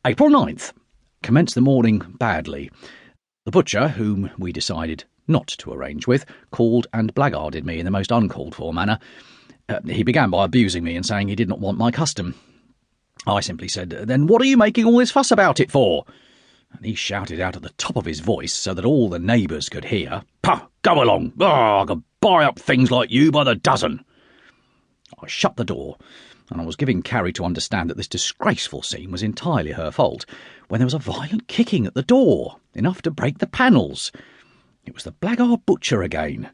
April 9th. Commenced the morning badly. The butcher, whom we decided not to arrange with, called and blackguarded me in the most uncalled-for manner. He began by abusing me and saying he did not want my custom. I simply said, "Then what are you making all this fuss about it for?" And he shouted out at the top of his voice so that all the neighbours could hear, "Pah, go along! I could buy up things like you by the dozen." I shut the door, and I was giving Carrie to understand that this disgraceful scene was entirely her fault, when there was a violent kicking at the door, enough to break the panels. It was the blackguard butcher again,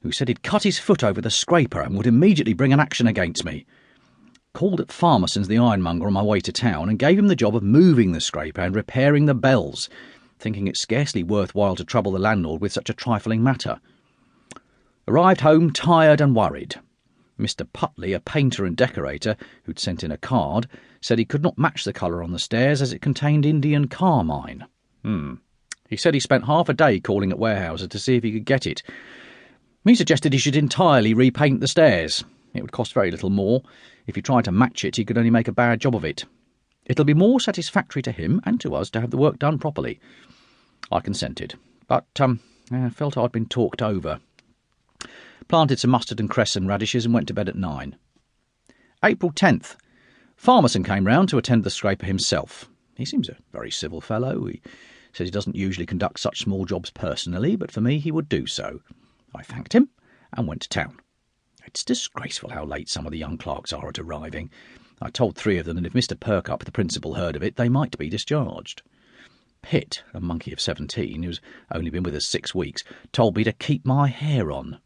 who said he'd cut his foot over the scraper and would immediately bring an action against me. Called at Farmerson's the ironmonger on my way to town and gave him the job of moving the scraper and repairing the bells, thinking it scarcely worthwhile to trouble the landlord with such a trifling matter. Arrived home tired and worried. Mr. Putley, a painter and decorator, who'd sent in a card, said he could not match the colour on the stairs as it contained Indian carmine. He said he spent half a day calling at warehouses to see if he could get it. He suggested he should entirely repaint the stairs. It would cost very little more. If he tried to match it, he could only make a bad job of it. It'll be more satisfactory to him and to us to have the work done properly. I consented, but I felt I'd been talked over. Planted some mustard and cress and radishes and went to bed at 9. April 10th. Farmerson came round to attend the scraper himself. He seems a very civil fellow. He says he doesn't usually conduct such small jobs personally, but for me he would do so. I thanked him and went to town. It's disgraceful how late some of the young clerks are at arriving. I told 3 of them that if Mr. Perkup, the principal, heard of it, they might be discharged. Pitt, a monkey of 17, who's only been with us 6 weeks, told me to keep my hair on.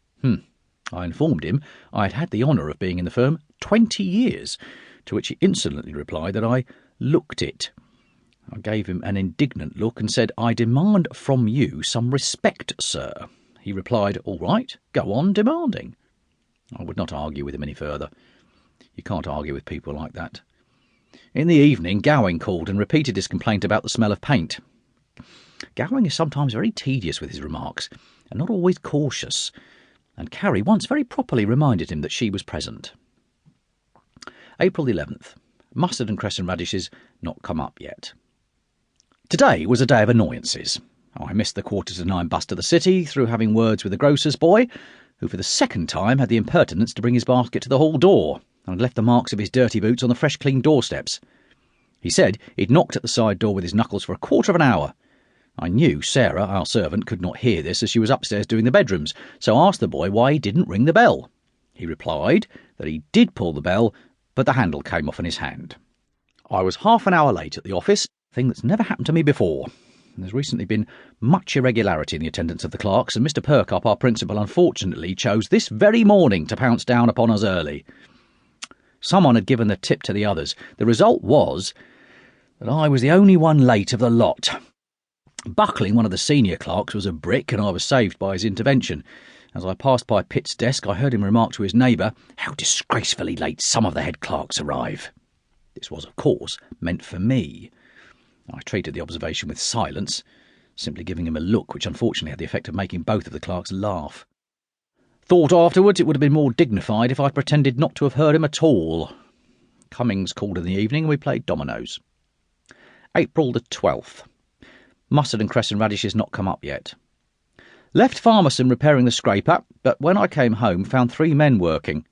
I informed him I had had the honour of being in the firm 20 years, to which he insolently replied that I looked it. I gave him an indignant look and said, "I demand from you some respect, sir." He replied, "All right, go on demanding." I would not argue with him any further. You can't argue with people like that. In the evening, Gowing called and repeated his complaint about the smell of paint. Gowing is sometimes very tedious with his remarks, and not always cautious, and Carrie once very properly reminded him that she was present. April 11th. Mustard and cress and radishes not come up yet. Today was a day of annoyances. I missed the 8:45 bus to the city through having words with the grocer's boy, who for the second time had the impertinence to bring his basket to the hall door, and had left the marks of his dirty boots on the fresh clean doorsteps. He said he'd knocked at the side door with his knuckles for a quarter of an hour. I knew Sarah, our servant, could not hear this as she was upstairs doing the bedrooms, so asked the boy why he didn't ring the bell. He replied that he did pull the bell, but the handle came off in his hand. I was half an hour late at the office, a thing that's never happened to me before. There's recently been much irregularity in the attendance of the clerks, and Mr. Perkup, our principal, unfortunately chose this very morning to pounce down upon us early. Someone had given the tip to the others. The result was that I was the only one late of the lot. Buckling, one of the senior clerks, was a brick, and I was saved by his intervention. As I passed by Pitt's desk, I heard him remark to his neighbour, "How disgracefully late some of the head clerks arrive." This was, of course, meant for me. I treated the observation with silence, simply giving him a look which unfortunately had the effect of making both of the clerks laugh. Thought afterwards it would have been more dignified if I'd pretended not to have heard him at all. Cummings called in the evening and we played dominoes. April the 12th. Mustard and cress and radishes not come up yet. Left Farmerson repairing the scraper, but when I came home found 3 men working.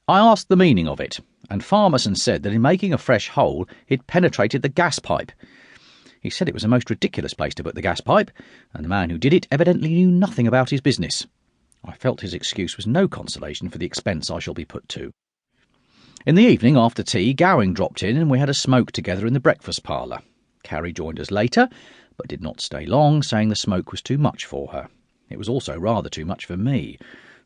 I asked the meaning of it, and Farmerson said that in making a fresh hole he'd penetrated the gas pipe. He said it was a most ridiculous place to put the gas pipe, and the man who did it evidently knew nothing about his business. I felt his excuse was no consolation for the expense I shall be put to. In the evening, after tea, Gowing dropped in and we had a smoke together in the breakfast parlour. Carrie joined us later, but did not stay long, saying the smoke was too much for her. It was also rather too much for me,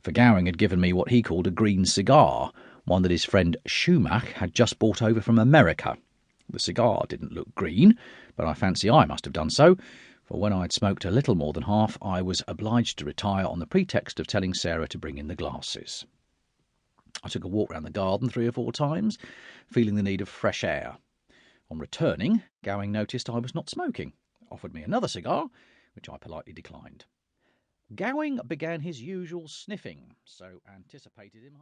for Gowing had given me what he called a green cigar, one that his friend Schumach had just brought over from America. The cigar didn't look green, but I fancy I must have done so, for when I had smoked a little more than half, I was obliged to retire on the pretext of telling Sarah to bring in the glasses. I took a walk round the garden 3 or 4 times, feeling the need of fresh air. On returning, Gowing noticed I was not smoking, offered me another cigar, which I politely declined. Gowing began his usual sniffing, so anticipated him.